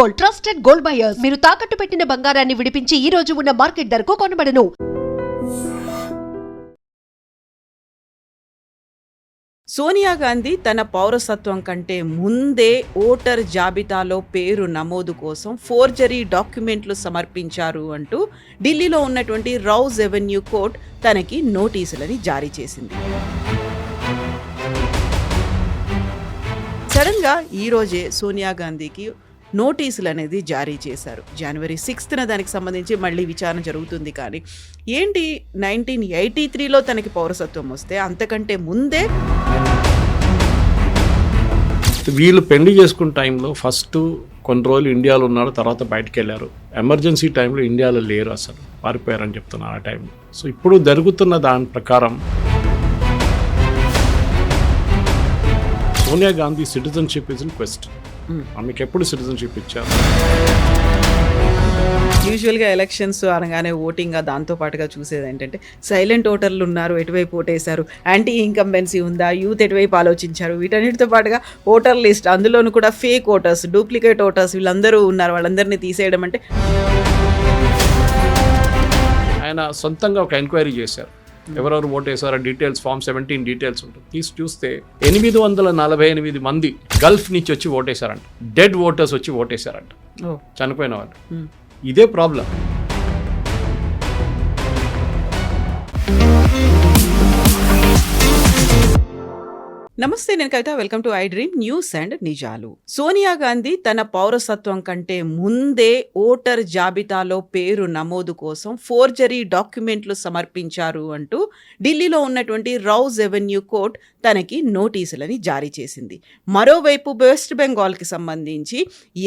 Gold, trusted gold buyers. మీరు తాకట్టు పెట్టిన బంగారాన్ని విడిపించి ఈ రోజు ఉన్న మార్కెట్ ధరకు కొనబడను. సోనియా గాంధీ తన పౌరసత్వం కంటే ముందే ఓటర్ జాబితాలో పేరు నమోదు కోసం ఫోర్జరీ డాక్యుమెంట్లు సమర్పించారు అంటూ ఢిల్లీలో ఉన్నటువంటి రౌజ్ ఎవెన్యూ కోర్ట్ తనకి నోటీసులని జారీ చేసింది. సడన్గా ఈరోజే సోనియా గాంధీకి నోటీసులు అనేది జారీ చేశారు. జనవరి 6న దానికి సంబంధించి మళ్ళీ విచారణ జరుగుతుంది. కానీ ఏంటి 1983లో తనకి పౌరసత్వం వస్తే అంతకంటే ముందే వీళ్ళు పెళ్లి చేసుకున్న టైంలో ఫస్ట్ కొన్ని రోజులు ఇండియాలో ఉన్నారు, తర్వాత బయటకు వెళ్ళారు. ఎమర్జెన్సీ టైంలో ఇండియాలో లేరు, అసలు పారిపోయారని చెప్తున్నారు ఆ టైంలో. సో ఇప్పుడు జరుగుతున్న దాని ప్రకారం Sonia Gandhi citizenship is in question. ఆమెకు ఎప్పుడు సిటిజన్షిప్ ఇచ్చారు? యూజువల్గా ఎలక్షన్స్ అనగానే ఓటింగ్ దాంతో పాటుగా చూసేది ఏంటంటే సైలెంట్ ఓటర్లు ఉన్నారు, ఎటువైపు ఓటేశారు, యాంటీ ఇన్కంబెన్సీ ఉందా, యూత్ ఎటువైపు ఆలోచించారు, వీటన్నిటితో పాటుగా ఓటర్ లిస్ట్, అందులోనూ కూడా ఫేక్ ఓటర్స్, డూప్లికేట్ ఓటర్స్ వీళ్ళందరూ ఉన్నారు, వాళ్ళందరినీ తీసేయడం అంటే. ఆయన సొంతంగా ఒక ఎంక్వైరీ చేశారు, ఎవరెవరు ఓటేసారో డీటెయిల్స్, ఫామ్ 17 డీటెయిల్స్ ఉంటుంది. తీసి చూస్తే 848 మంది గల్ఫ్ నుంచి వచ్చి ఓటేశారంట. డెడ్ ఓటర్స్ వచ్చి ఓటేశారంట, చనిపోయిన వాళ్ళు. ఇదే ప్రాబ్లం. నమస్తే, నేను Kavitha. Welcome to I dream news and నిజాలు. సోనియా గాంధీ తన పౌరసత్వం కంటే ముందే ఓటర్ జాబితాలో పేరు నమోదు కోసం ఫోర్జరీ డాక్యుమెంట్లు సమర్పించారు అంటూ ఢిల్లీలో ఉన్నటువంటి రౌజ్ ఎవెన్యూ కోర్ట్ తనకి నోటీసులని జారీ చేసింది. మరోవైపు వెస్ట్ బెంగాల్కి సంబంధించి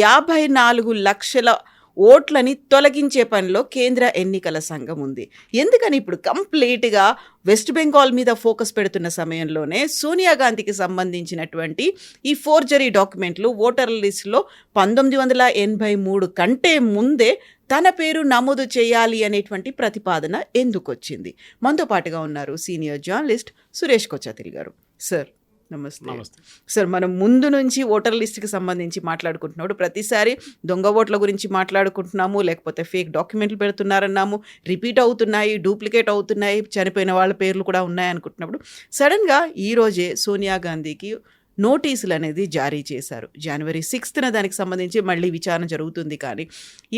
54 లక్షల ఓట్లని తొలగించే పనిలో కేంద్ర ఎన్నికల సంఘం ఉంది. ఎందుకని ఇప్పుడు కంప్లీట్గా వెస్ట్ బెంగాల్ మీద ఫోకస్ పెడుతున్న సమయంలోనే సోనియా గాంధీకి సంబంధించినటువంటి ఈ ఫోర్జరీ డాక్యుమెంట్లు ఓటర్ లిస్టులో 1983 కంటే ముందే తన పేరు నమోదు చేయాలి అనేటువంటి ప్రతిపాదన ఎందుకు వచ్చింది? మనతో పాటుగా ఉన్నారు సీనియర్ జర్నలిస్ట్ సురేష్ కొచ్చాతిల్ గారు. సార్ నమస్తే. సార్, మనం ముందు నుంచి ఓటర్ లిస్ట్కి సంబంధించి మాట్లాడుకుంటున్నప్పుడు ప్రతిసారి దొంగ ఓట్ల గురించి మాట్లాడుకుంటున్నాము, లేకపోతే ఫేక్ డాక్యుమెంట్లు పెడుతున్నారన్నాము, రిపీట్ అవుతున్నాయి, డూప్లికేట్ అవుతున్నాయి, చనిపోయిన వాళ్ళ పేర్లు కూడా ఉన్నాయి అనుకుంటున్నప్పుడు సడన్గా ఈరోజే సోనియా గాంధీకి నోటీసులు అనేది జారీ చేశారు. జనవరి 6న దానికి సంబంధించి మళ్ళీ విచారణ జరుగుతుంది. కానీ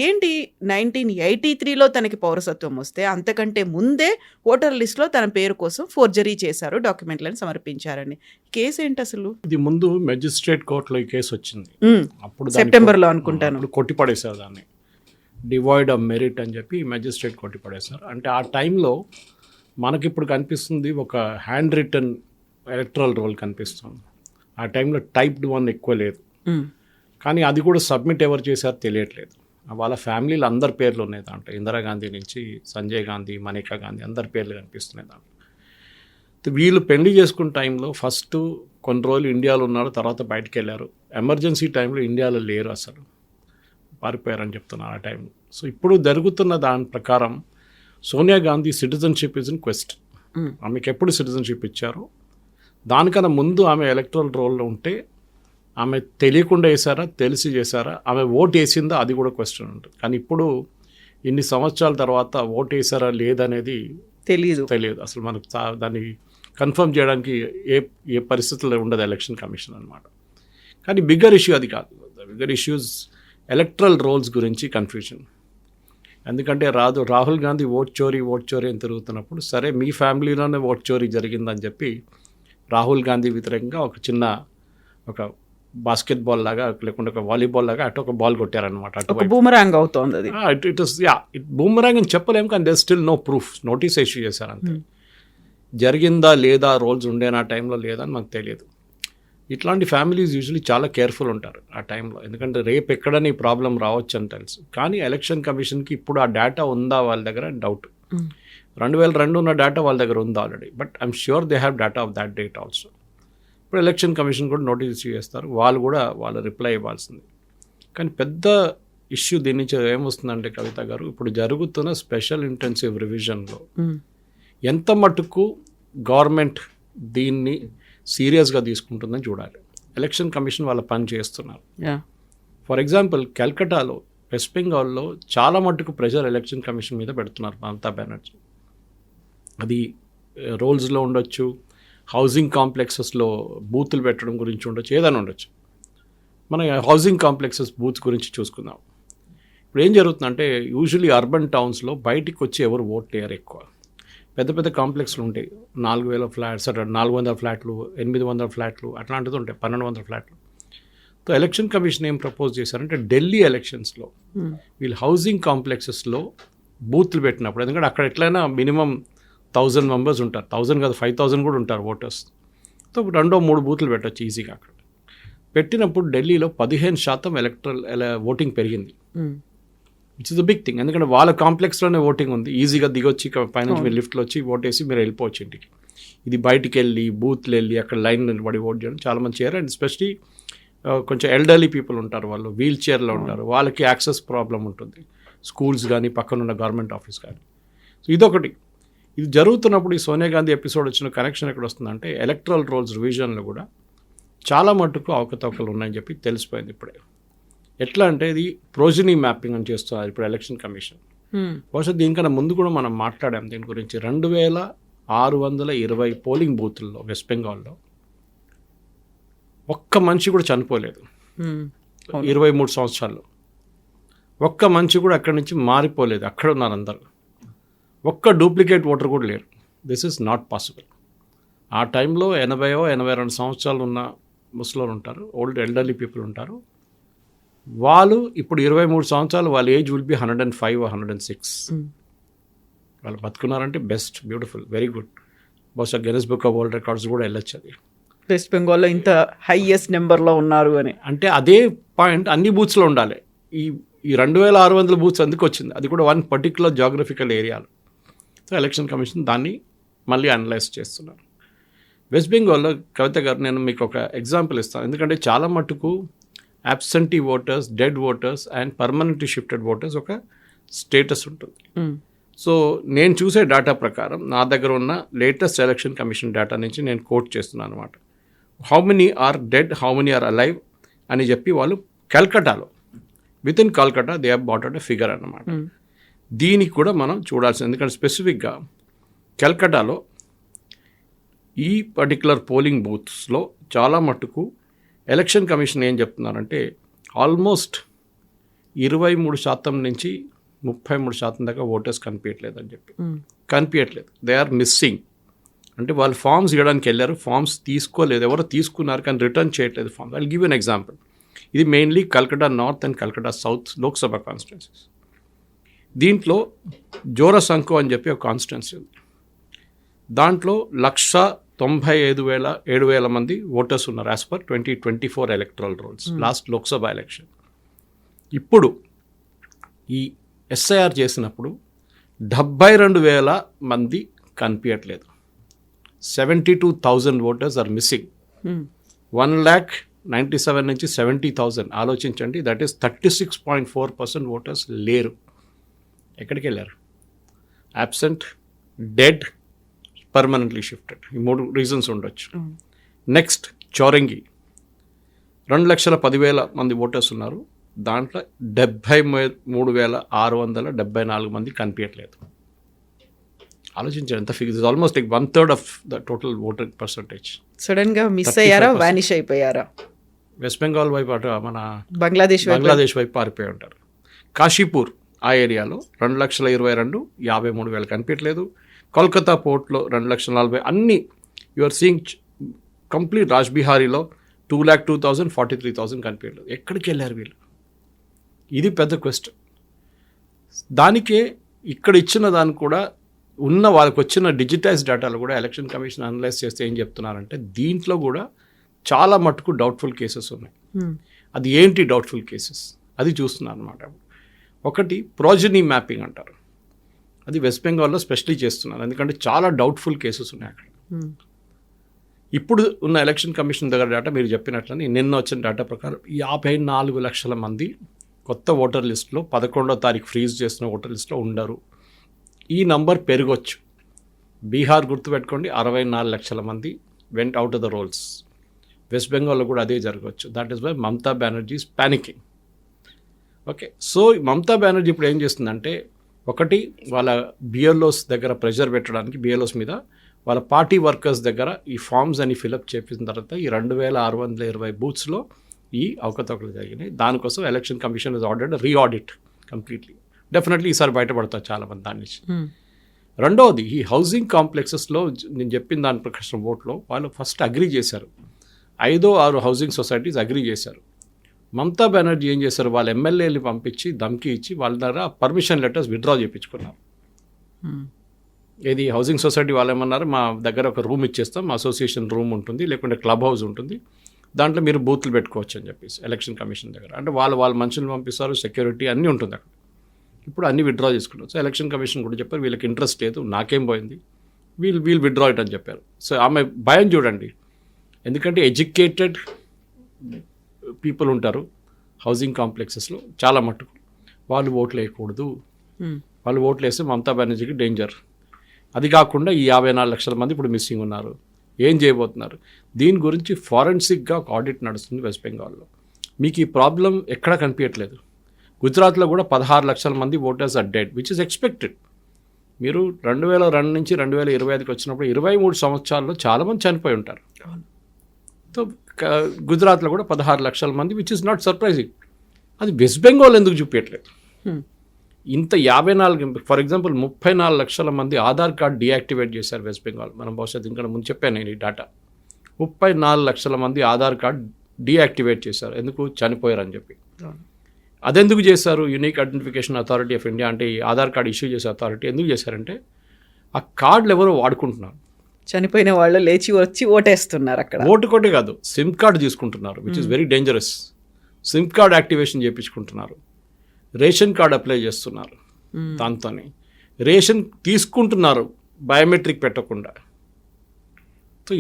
ఏంటి 1983లో తనకి పౌరసత్వం వస్తే అంతకంటే ముందే ఓటర్ లిస్టులో తన పేరు కోసం ఫోర్జరీ చేశారు, డాక్యుమెంట్లను సమర్పించారని. కేసు ఏంటి అసలు? ఇది ముందు మెజిస్ట్రేట్ కోర్టులో ఈ కేసు వచ్చింది, అప్పుడు సెప్టెంబర్లో అనుకుంటాను. కొట్టిపడేశారు దాన్ని, డివాయిడ్ ఆఫ్ మెరిట్ అని చెప్పి మెజిస్ట్రేట్ కొట్టిపడేశారు. అంటే ఆ టైంలో మనకిప్పుడు కనిపిస్తుంది ఒక హ్యాండ్ రిటన్ ఎలక్టరల్ రోల్ కనిపిస్తుంది. ఆ టైంలో టైప్డ్ 1 ఎక్కువ లేదు, కానీ అది కూడా సబ్మిట్ ఎవరు చేశారో తెలియట్లేదు. వాళ్ళ ఫ్యామిలీలో అందరి పేర్లు ఉన్నాయి దాంట్లో, ఇందిరాగాంధీ నుంచి సంజయ్ గాంధీ, మనేకా గాంధీ అందరి పేర్లు కనిపిస్తున్నాయి దాంట్లో. వీళ్ళు పెళ్లి చేసుకున్న టైంలో ఫస్ట్ కొన్ని రోజులు ఇండియాలో ఉన్నారు, తర్వాత బయటకు వెళ్ళారు. ఎమర్జెన్సీ టైంలో ఇండియాలో లేరు, అసలు పారిపోయారని చెప్తున్నారు ఆ టైంలో. సో ఇప్పుడు జరుగుతున్న దాని ప్రకారం Sonia Gandhi citizenship is in question. ఆమెకు ఎప్పుడు సిటిజన్షిప్ ఇచ్చారు? దానికన్నా ముందు ఆమె ఎలక్టరల్ రోల్లో ఉంటే ఆమె తెలియకుండా వేసారా, తెలిసి చేశారా, ఆమె ఓటు వేసిందా, అది కూడా క్వశ్చన్ ఉంటుంది. కానీ ఇప్పుడు ఇన్ని సంవత్సరాల తర్వాత ఓటు వేసారా లేదనేది తెలియదు అసలు. మనకు దాన్ని కన్ఫర్మ్ చేయడానికి ఏ పరిస్థితుల్లో ఉండదు ఎలక్షన్ కమిషన్ అనమాట. కానీ బిగ్గర్ ఇష్యూ అది కాదు. బిగ్గర్ ఇష్యూస్ ఎలక్టరల్ రోల్స్ గురించి కన్ఫ్యూజన్. ఎందుకంటే రాహుల్ గాంధీ ఓట్ చోరీ అని తిరుగుతున్నప్పుడు, సరే మీ ఫ్యామిలీలోనే ఓట్ చోరీ జరిగిందని చెప్పి రాహుల్ గాంధీ వ్యతిరేకంగా ఒక బాస్కెట్బాల్ లాగా, లేకుంటే ఒక వాలీబాల్ లాగా అటు ఒక బాల్ కొట్టారనమాట. బూమరాంగ్ అవుతుంది అది. ఇట్ బూమరాంగ్ అని చెప్పలేము, కానీ there still no proof. Notice issue చేశారంతే. జరిగిందా లేదా, రోల్స్ ఉండేనా టైంలో లేదా అని మాకు తెలియదు. ఇట్లాంటి ఫ్యామిలీస్ యూజువలీ చాలా కేర్ఫుల్ ఉంటారు ఆ టైంలో, ఎందుకంటే రేపు ఎక్కడని ప్రాబ్లం రావచ్చు అని తెలుసు. కానీ ఎలక్షన్ కమిషన్కి ఇప్పుడు ఆ డేటా ఉందా వాళ్ళ దగ్గర డౌట్. 2002 ఉన్న డేటా వాళ్ళ దగ్గర ఉంది already, but I'm sure they have data of that date also. ఇప్పుడు ఎలక్షన్ కమిషన్ కూడా నోటీస్ ఇష్యూ చేస్తారు, వాళ్ళు రిప్లై ఇవ్వాల్సింది. కానీ పెద్ద ఇష్యూ దీని నుంచి ఏమొస్తుందంటే కవిత గారు, ఇప్పుడు జరుగుతున్న స్పెషల్ ఇంటెన్సివ్ రివిజన్లో ఎంత మటుకు గవర్నమెంట్ దీన్ని సీరియస్గా తీసుకుంటుందని చూడాలి. ఎలక్షన్ కమిషన్ వాళ్ళ పని చేస్తున్నారు. ఫర్ ఎగ్జాంపుల్ కల్కటాలో, వెస్ట్ బెంగాల్లో చాలా మట్టుకు ప్రెషర్ ఎలక్షన్ కమిషన్ మీద పెడుతున్నారు మమతా బెనర్జీ. అది రోల్స్లో ఉండొచ్చు, హౌసింగ్ కాంప్లెక్సెస్లో బూతులు పెట్టడం గురించి ఉండొచ్చు, ఏదైనా ఉండొచ్చు. మన హౌసింగ్ కాంప్లెక్సెస్ బూత్స్ గురించి చూసుకుందాం. ఇప్పుడు ఏం జరుగుతుందంటే యూజువలీ అర్బన్ టౌన్స్లో బయటికి వచ్చి ఎవరు ఓట్ వేయరు ఎక్కువ. పెద్ద పెద్ద కాంప్లెక్స్లు ఉంటాయి, 4000 ఫ్లాట్స్, 400 ఫ్లాట్లు, 800 ఫ్లాట్లు, అట్లాంటిది ఉంటాయి, 1200 ఫ్లాట్లు. సో ఎలక్షన్ కమిషన్ ఏం ప్రపోజ్ చేశారంటే ఢిల్లీ ఎలక్షన్స్లో వీళ్ళు హౌసింగ్ కాంప్లెక్సెస్లో బూత్లు పెట్టినప్పుడు, ఎందుకంటే అక్కడ ఎట్లయినా మినిమం 1000 మెంబర్స్ ఉంటారు, 1000 కాదు 5000 కూడా ఉంటారు ఓటర్స్. సో 2-3 బూత్లు పెట్టచ్చు ఈజీగా. అక్కడ పెట్టినప్పుడు ఢిల్లీలో 15% ఎలక్ట్రల్ ఓటింగ్ పెరిగింది, which is the big thing. ఎందుకంటే వాళ్ళ కాంప్లెక్స్లోనే ఓటింగ్ ఉంది, ఈజీగా దిగొచ్చి పైనుంచి మీరు లిఫ్ట్లో వచ్చి ఓటేసి మీరు వెళ్ళిపోవచ్చు ఇంటికి. ఇది బయటికి వెళ్ళి బూత్లు వెళ్ళి అక్కడ లైన్ నిలబడి ఓట్ చేయడం చాలామంది చేయరు. అండ్ ఎస్పెషలీ కొంచెం ఎల్డర్లీ పీపుల్ ఉంటారు, వాళ్ళు వీల్ చైర్లో ఉంటారు, వాళ్ళకి యాక్సెస్ ప్రాబ్లం ఉంటుంది, స్కూల్స్ కానీ పక్కనున్న గవర్నమెంట్ ఆఫీస్ కానీ. సో ఇదొకటి. ఇది జరుగుతున్నప్పుడు ఈ సోనియా గాంధీ ఎపిసోడ్ వచ్చిన కనెక్షన్ ఎక్కడ వస్తుందంటే ఎలక్ట్రల్ రోల్స్ రివిజన్లో కూడా చాలా మట్టుకు అవకతవకలు ఉన్నాయని చెప్పి తెలిసిపోయింది ఇప్పుడే. ఎట్లా అంటే ఇది ప్రోజనీ మ్యాపింగ్ అని చేస్తున్నారు ఇప్పుడు ఎలక్షన్ కమిషన్. బహుశా దీనికన్నా ముందు కూడా మనం మాట్లాడాం దీని గురించి. 2620 పోలింగ్ బూత్ల్లో వెస్ట్ బెంగాల్లో ఒక్క మనిషి కూడా చనిపోలేదు 23 సంవత్సరాల్లో. ఒక్క మనిషి కూడా అక్కడి నుంచి మారిపోలేదు, అక్కడ ఉన్నారు అందరు. ఒక్క డూప్లికేట్ ఓటర్ కూడా లేరు. This is not possible. ఆ టైంలో 82 సంవత్సరాలు ఉన్న ముసలోళ్ళు ఉంటారు, ఓల్డ్ ఎల్డర్లీ పీపుల్ ఉంటారు. వాళ్ళు ఇప్పుడు 23 సంవత్సరాలు, వాళ్ళ ఏజ్ విల్ బి 105 or 106. వాళ్ళు బతుకున్నారంటే బెస్ట్, బ్యూటిఫుల్, వెరీ గుడ్. బహుశా Guinness book of world records కూడా వెళ్ళొచ్చు అది. వెస్ట్ బెంగాల్లో ఇంత హైయెస్ట్ నెంబర్లో ఉన్నారు అని అంటే అదే పాయింట్ అన్ని బూత్స్లో ఉండాలి. ఈ 2600 బూత్స్ ఎందుకు వచ్చింది? అది కూడా వన్ పర్టికులర్ జాగ్రఫికల్ ఏరియాలో. సో ఎలక్షన్ కమిషన్ దాన్ని మళ్ళీ అనలైజ్ చేస్తున్నారు. వెస్ట్ బెంగాల్లో కవిత గారు, నేను మీకు ఒక ఎగ్జాంపుల్ ఇస్తాను. ఎందుకంటే చాలా మట్టుకు absentee voters, dead voters and permanently shifted voters ఒక స్టేటస్ ఉంటుంది. సో నేను చూసే డేటా ప్రకారం, నా దగ్గర ఉన్న లేటెస్ట్ ఎలక్షన్ కమిషన్ డేటా నుంచి నేను కోట్ చేస్తున్నాను అనమాట. How many are dead, how many are alive అని చెప్పి వాళ్ళు కల్కటాలో, with in Calcutta they have brought out a figure అన్నమాట. దీనికి కూడా మనం చూడాల్సింది, ఎందుకంటే స్పెసిఫిక్గా కల్కటాలో ఈ పర్టికులర్ పోలింగ్ బూత్స్లో చాలా మట్టుకు ఎలక్షన్ కమిషన్ ఏం చెప్తున్నారంటే ఆల్మోస్ట్ 23% నుంచి 33% దాకా ఓటర్స్ కనిపించట్లేదని చెప్పి. కనిపించట్లేదు, దే ఆర్ మిస్సింగ్. అంటే వాళ్ళు ఫామ్స్ ఇవ్వడానికి వెళ్ళారు, ఫామ్స్ తీసుకోలేదు, ఎవరో తీసుకున్నారు కానీ రిటర్న్ చేయట్లేదు forms. I will give an example. ఇది mainly Calcutta north and Calcutta south Lok Sabha constituencies. దీంట్లో జోరసంకో అని చెప్పి ఒక కాన్స్టిట్యున్సీ ఉంది. దాంట్లో 195,000 మంది ఓటర్స్ ఉన్నారు as per 2024 electoral roles, last Lok Sabha election. ఇప్పుడు ఈ ఎస్ఐఆర్ చేసినప్పుడు 72,000 మంది కనిపించట్లేదు. 72,000 ఓటర్స్ ఆర్ మిస్సింగ్. 1,97,000 నుంచి 70,000 ఆలోచించండి. దట్ ఈస్ 36.4% ఓటర్స్ లేరు. ఎక్కడికి వెళ్ళారు? Absent, dead, permanently shifted. ఈ 3 రీజన్స్ ఉండొచ్చు. నెక్స్ట్ చౌరంగి, 2,10,000 మంది ఓటర్స్ ఉన్నారు. దాంట్లో 73,674 మంది కనిపించట్లేదు. ఆలోచించారు ఎంత figure. Almost like 1/3 of the total voter percentage. సడన్గా మిస్ అయ్యారా, వానిష్ అయిపోయారా? వెస్ట్ బెంగాల్ వైపు అటు మన బంగ్లాదేశ్ వైపు పారిపోయి ఉంటారు. కాశీపూర్ ఆ ఏరియాలో 2,22,53 కనిపించట్లేదు. కోల్కతా పోర్ట్లో 2,40,000. అన్నీ యూఆర్ సీయింగ్ కంప్లీట్. రాజ్బిహారీలో 2,02,000, 43,000 కనిపించట్లేదు. ఎక్కడికి వెళ్ళారు వీళ్ళు? ఇది పెద్ద క్వశ్చన్. దానికే ఇక్కడ ఇచ్చిన దానికి కూడా ఉన్న వాళ్ళకి వచ్చిన డిజిటైజ్ డేటాలు కూడా ఎలక్షన్ కమిషన్ అనలైజ్ చేస్తే ఏం చెప్తున్నారంటే దీంట్లో కూడా చాలా మటుకు డౌట్ఫుల్ కేసెస్ ఉన్నాయి. అది ఏంటి డౌట్ఫుల్ కేసెస్ అది చూస్తున్నారు అనమాట. ఒకటి ప్రోజనీ మ్యాపింగ్ అంటారు. అది వెస్ట్ బెంగాల్లో స్పెషలీ చేస్తున్నారు, ఎందుకంటే చాలా డౌట్ఫుల్ కేసెస్ ఉన్నాయి అక్కడ. ఇప్పుడు ఉన్న ఎలక్షన్ కమిషన్ దగ్గర డేటా మీరు చెప్పినట్లని నిన్న వచ్చిన డేటా ప్రకారం 54 లక్షల మంది కొత్త ఓటర్ లిస్టులో 11వ తారీఖు ఫ్రీజ్ చేసిన ఓటర్ లిస్టులో ఉండరు. ఈ నంబర్ పెరగొచ్చు. బీహార్ గుర్తుపెట్టుకోండి, 64 లక్షల మంది went out of the rolls. West బెంగాల్లో కూడా అదే జరగవచ్చు. That is why Mamata Banerjee is panicking. Okay, so Mamata Banerjee ఇప్పుడు ఏం చేస్తుందంటే, ఒకటి వాళ్ళ బిఎల్ఓస్ దగ్గర ప్రెషర్ పెట్టడానికి, బిఎల్ఓస్ మీద వాళ్ళ పార్టీ వర్కర్స్ దగ్గర ఈ ఫామ్స్ అని ఫిలప్ చేసిన తర్వాత ఈ 2620 బూత్స్లో ఈ అవకతవకలు జరిగినాయి. దానికోసం election commission is ordered reaudit completely. Definitely ఈసారి బయటపడతారు చాలామంది దాని నుంచి. రెండవది, ఈ హౌసింగ్ కాంప్లెక్సెస్లో నేను చెప్పిన దాని ప్రకారం ఓట్లో వాళ్ళు ఫస్ట్ అగ్రీ చేశారు. 5-6 హౌసింగ్ సొసైటీస్ అగ్రీ చేశారు. మమతా బెనర్జీ ఏం చేశారు, వాళ్ళ ఎమ్మెల్యేలు పంపించి ధమ్కి ఇచ్చి వాళ్ళ దగ్గర పర్మిషన్ లెటర్స్ విత్డ్రా చేయించుకున్నారు. ఏది హౌసింగ్ సొసైటీ వాళ్ళు ఏమన్నారు, మా దగ్గర ఒక రూమ్ ఇచ్చేస్తాం, మా అసోసియేషన్ రూమ్ ఉంటుంది, లేకుంటే క్లబ్ హౌస్ ఉంటుంది, దాంట్లో మీరు బూత్లు పెట్టుకోవచ్చు అని చెప్పేసి ఎలక్షన్ కమిషన్ దగ్గర. అంటే వాళ్ళ మనుషులు పంపిస్తారు, సెక్యూరిటీ అన్నీ ఉంటుంది అక్కడ. ఇప్పుడు అన్నీ విత్డ్రా చేసుకున్నారు. సో ఎలక్షన్ కమిషన్ కూడా చెప్పారు వీళ్ళకి ఇంట్రెస్ట్ లేదు, నాకేం పోయింది, వీళ్ళు విత్డ్రా ఇట్ అని చెప్పారు. సో ఆమె భయం చూడండి, ఎందుకంటే ఎడ్యుకేటెడ్ పీపుల్ ఉంటారు హౌసింగ్ కాంప్లెక్సెస్లో చాలా మట్టుకు, వాళ్ళు ఓట్లు వేయకూడదు, వాళ్ళు ఓట్లు వేస్తే మమతా బెనర్జీకి డేంజర్. అది కాకుండా ఈ 54 లక్షల మంది ఇప్పుడు మిస్సింగ్ ఉన్నారు, ఏం చేయబోతున్నారు? దీని గురించి ఫారెన్సిక్గా ఒక ఆడిట్ నడుస్తుంది వెస్ట్ బెంగాల్లో. మీకు ఈ ప్రాబ్లం ఎక్కడా కనిపించట్లేదు. గుజరాత్లో కూడా 16 లక్షల మంది voters are dead, which is expected. మీరు 2002 నుంచి 2025కి వచ్చినప్పుడు 23 సంవత్సరాల్లో చాలామంది చనిపోయి ఉంటారు. సో గుజరాత్లో కూడా 16 లక్షల మంది, విచ్ ఇస్ నాట్ సర్ప్రైజింగ్. అది వెస్ట్ బెంగాల్ ఎందుకు చూపించట్లేదు? ఇంత 54, ఫర్ ఎగ్జాంపుల్ 34 లక్షల మంది ఆధార్ కార్డ్ డీయాక్టివేట్ చేశారు వెస్ట్ బెంగాల్. మనం బహుశా ఇంకా ముందు చెప్పాను నేను ఈ డేటా. 34 లక్షల మంది ఆధార్ కార్డ్ డీయాక్టివేట్ చేశారు, ఎందుకు? చనిపోయారని చెప్పి. అదెందుకు చేశారు? Unique identification authority of India అంటే ఈ ఆధార్ కార్డ్ ఇష్యూ చేసే అథారిటీ ఎందుకు చేశారంటే, ఆ కార్డులు ఎవరో వాడుకుంటున్నారు, చనిపోయిన వాళ్ళు లేచి వచ్చి ఓటేస్తున్నారు అక్కడ. ఓటు కొట్టే కాదు, సిమ్ కార్డు తీసుకుంటున్నారు, which is very dangerous. Sim card activation చేయించుకుంటున్నారు, రేషన్ కార్డు అప్లై చేస్తున్నారు, దాంతోనే రేషన్ తీసుకుంటున్నారు బయోమెట్రిక్ పెట్టకుండా. సో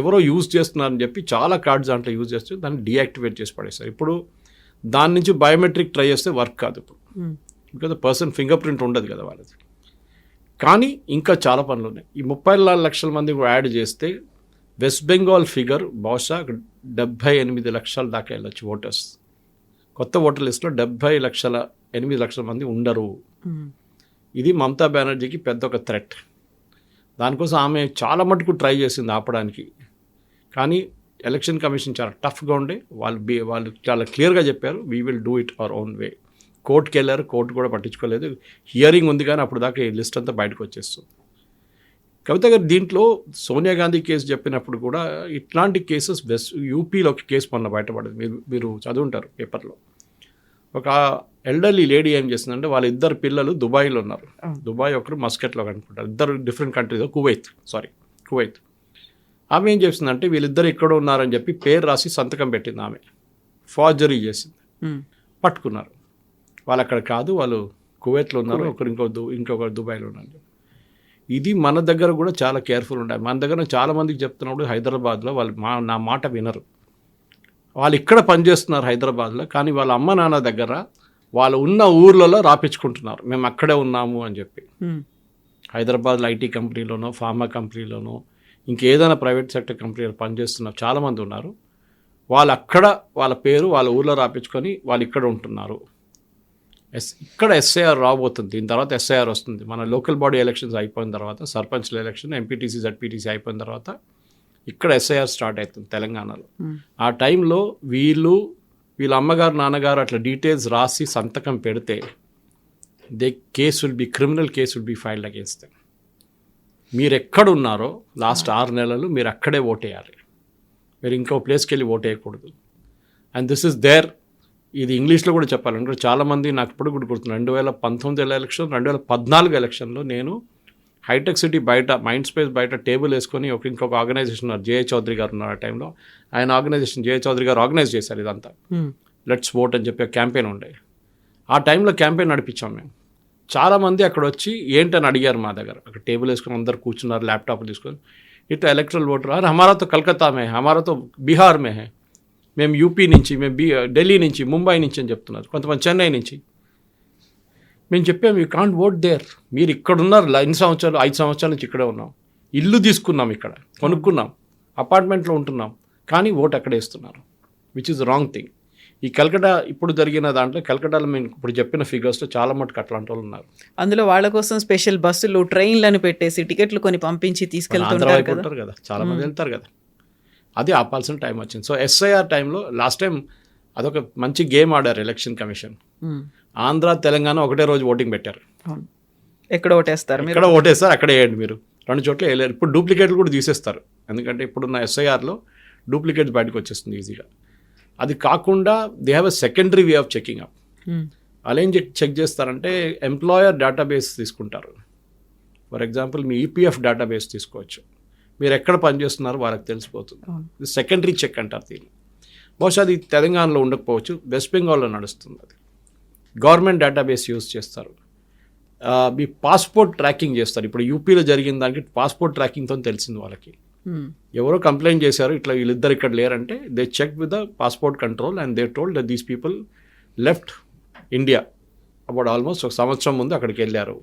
ఎవరో యూజ్ చేస్తున్నారని చెప్పి చాలా కార్డ్స్ దాంట్లో యూజ్ చేస్తే దాన్ని డీయాక్టివేట్ చేసి పడేస్తారు. ఇప్పుడు దాని నుంచి బయోమెట్రిక్ ట్రై చేస్తే వర్క్ కాదు ఇప్పుడు, బికాజ్ పర్సన్ ఫింగర్ ప్రింట్ ఉండదు కదా వాళ్ళది. కానీ ఇంకా చాలా పనులు ఉన్నాయి. ఈ 34 లక్షల మంది కూడా యాడ్ చేస్తే వెస్ట్ బెంగాల్ ఫిగర్ బహుశా 78 లక్షల దాకా వెళ్ళొచ్చు ఓటర్స్. కొత్త ఓటర్ లిస్టులో 8 లక్షల మంది ఉండరు. ఇది మమతా బెనర్జీకి పెద్ద ఒక థ్రెట్. దానికోసం ఆమె చాలా మటుకు ట్రై చేసింది ఆపడానికి, కానీ ఎలక్షన్ కమిషన్ చాలా టఫ్గా ఉండే. వాళ్ళు చాలా క్లియర్గా చెప్పారు, we will do it our own way. కోర్టుకి వెళ్ళారు, కోర్టు కూడా పట్టించుకోలేదు. హియరింగ్ ఉంది కానీ అప్పుడు దాకా ఈ లిస్ట్ అంతా బయటకు వచ్చేస్తుంది. కవిత గారు దీంట్లో సోనియా గాంధీ కేసు చెప్పినప్పుడు కూడా ఇట్లాంటి కేసెస్ యూపీలో ఒక కేసు మొన్న బయటపడింది, మీరు చదువుంటారు పేపర్లో. ఒక ఎల్డర్లీ లేడీ ఏం చేస్తుందంటే, వాళ్ళ 2 పిల్లలు దుబాయ్లో ఉన్నారు. దుబాయ్ ఒకరు మస్కట్లో కనుకుంటారు, 2 డిఫరెంట్ కంట్రీస్, కువైత్. ఆమె ఏం చేస్తుందంటే, వీళ్ళిద్దరు ఇక్కడ ఉన్నారని చెప్పి పేరు రాసి సంతకం పెట్టింది. ఆమె ఫార్జరీ చేసింది, పట్టుకున్నారు. వాళ్ళు అక్కడ కాదు, వాళ్ళు కువైట్లో ఉన్నారు, ఇంకొకరు దుబాయ్లో ఉన్నారు. ఇది మన దగ్గర కూడా చాలా కేర్ఫుల్ ఉండాలి. మన దగ్గర చాలామందికి చెప్తున్నప్పుడు హైదరాబాద్లో వాళ్ళు నా మాట వినరు. వాళ్ళు ఇక్కడ పనిచేస్తున్నారు హైదరాబాద్లో, కానీ వాళ్ళ అమ్మ నాన్న దగ్గర వాళ్ళు ఉన్న ఊర్లలో రాపించుకుంటున్నారు, మేము అక్కడే ఉన్నాము అని చెప్పి. హైదరాబాద్లో ఐటీ కంపెనీలోనో, ఫార్మా కంపెనీలోనో, ఇంకేదైనా ప్రైవేట్ సెక్టర్ కంపెనీలో పనిచేస్తున్నారు చాలామంది ఉన్నారు. వాళ్ళు అక్కడ వాళ్ళ పేరు వాళ్ళ ఊర్లో రాపించుకొని వాళ్ళు ఇక్కడ ఉంటున్నారు. ఇక్కడ ఎస్ఐఆర్ రాబోతుంది, దీని తర్వాత ఎస్ఐఆర్ వస్తుంది. మన లోకల్ బాడీ ఎలక్షన్స్ అయిపోయిన తర్వాత, సర్పంచ్ల ఎలక్షన్, ఎంపీటీసీ జడ్పీటీసీ అయిపోయిన తర్వాత ఇక్కడ ఎస్ఐఆర్ స్టార్ట్ అవుతుంది తెలంగాణలో. ఆ టైంలో వీళ్ళ అమ్మగారు నాన్నగారు అట్లా డీటెయిల్స్ రాసి సంతకం పెడితే criminal case will be filed against them. మీరు ఎక్కడున్నారో లాస్ట్ 6 నెలలు మీరు అక్కడే ఓటేయాలి, మీరు ఇంకో ప్లేస్కి వెళ్ళి ఓటేయకూడదు. And this is there. ఇది ఇంగ్లీష్లో కూడా చెప్పాలంటే చాలామంది నాకు ఇప్పుడు కూడా గుర్తున్నాను, 2019 ఎలక్షన్, 2014 ఎలక్షన్లో నేను హైటెక్ సిటీ బయట, మైండ్ స్పేస్ బయట టేబుల్ వేసుకొని ఇంకొక ఆర్గనైజేషన్ ఉన్నారు, జేఏ చౌదరి గారు ఉన్నారు. ఆ టైంలో ఆయన ఆర్గనైజేషన్, జేఏ చౌదరి గారు ఆర్గనైజ్ చేశారు ఇదంతా. లెట్స్ ఓట్ అని చెప్పి క్యాంపెయిన్ ఉండే. ఆ టైంలో క్యాంపెయిన్ నడిపించాం మేము. చాలామంది అక్కడ వచ్చి ఏంటని అడిగారు మా దగ్గర. అక్కడ టేబుల్ వేసుకొని అందరు కూర్చున్నారు, ల్యాప్టాప్ తీసుకొని. ఇట్లా ఎలక్ట్రల్ ఓటర్, అరే హమారాతో కలకత్తా మే, హమారాతో బీహార్ మే హే, మేము యూపీ నుంచి, మేము ఢిల్లీ నుంచి, ముంబై నుంచి అని చెప్తున్నారు, కొంతమంది చెన్నై నుంచి. మేము చెప్పాము, యూ కాంట్ ఓట్ దేర్. మీరు ఇక్కడ ఉన్నారు 5 సంవత్సరాల నుంచి ఇక్కడే ఉన్నాం, ఇల్లు తీసుకున్నాం, ఇక్కడ కొనుక్కున్నాం, అపార్ట్మెంట్లో ఉంటున్నాం, కానీ ఓటు అక్కడే ఇస్తున్నారు, విచ్ ఇస్ రాంగ్ థింగ్. ఈ కల్కటా ఇప్పుడు జరిగిన దాంట్లో కల్కటాలో మేము ఇప్పుడు చెప్పిన ఫిగర్స్లో చాలా మటుకు అట్లాంటి వాళ్ళు ఉన్నారు. అందులో వాళ్ళ కోసం స్పెషల్ బస్సులు ట్రైన్లను పెట్టేసి టికెట్లు కొని పంపించి ఆంధ్ర తీసుకెళ్తుంటారు వైపు కదా. ఉంటారు కదా, చాలా మంది వెళ్తారు కదా. అది ఆపాల్సిన టైం వచ్చింది. సో ఎస్ఐఆర్ టైంలో లాస్ట్ టైం అదొక మంచి గేమ్ ఆడారు ఎలక్షన్ కమిషన్. ఆంధ్ర తెలంగాణ ఒకటే రోజు ఓటింగ్ పెట్టారు. అవును. ఎక్కడ ఓటేస్తారు మీరు? ఎక్కడ ఓటేస్తారు అక్కడే వేయండి మీరు, 2 చోట్ల వేయలేరు. ఇప్పుడు డూప్లికేట్లు కూడా తీసేస్తారు, ఎందుకంటే ఇప్పుడున్న ఎస్ఐఆర్లో డూప్లికేట్స్ బయటకు వచ్చేస్తుంది ఈజీగా. అది కాకుండా they have a secondary way of checking up. వాళ్ళు ఏం చెక్ చేస్తారంటే ఎంప్లాయర్ డేటాబేస్ తీసుకుంటారు. For example me EPF database తీసుకోవచ్చు, మీరు ఎక్కడ పనిచేస్తున్నారో వాళ్ళకి తెలిసిపోతుంది. ఇది సెకండరీ చెక్ అంటారు దీన్ని. బహుశా అది తెలంగాణలో ఉండకపోవచ్చు, వెస్ట్ బెంగాల్లో నడుస్తుంది. అది గవర్నమెంట్ డేటాబేస్ యూజ్ చేస్తారు. మీ పాస్పోర్ట్ ట్రాకింగ్ చేస్తారు. ఇప్పుడు యూపీలో జరిగిన దానికి పాస్పోర్ట్ ట్రాకింగ్తో తెలిసింది వాళ్ళకి. ఎవరో కంప్లైంట్ చేశారు ఇట్లా వీళ్ళిద్దరు ఇక్కడ లేరంటే they check with the passport control and they told that these people left India about almost 1 సంవత్సరం ముందు అక్కడికి వెళ్ళారు,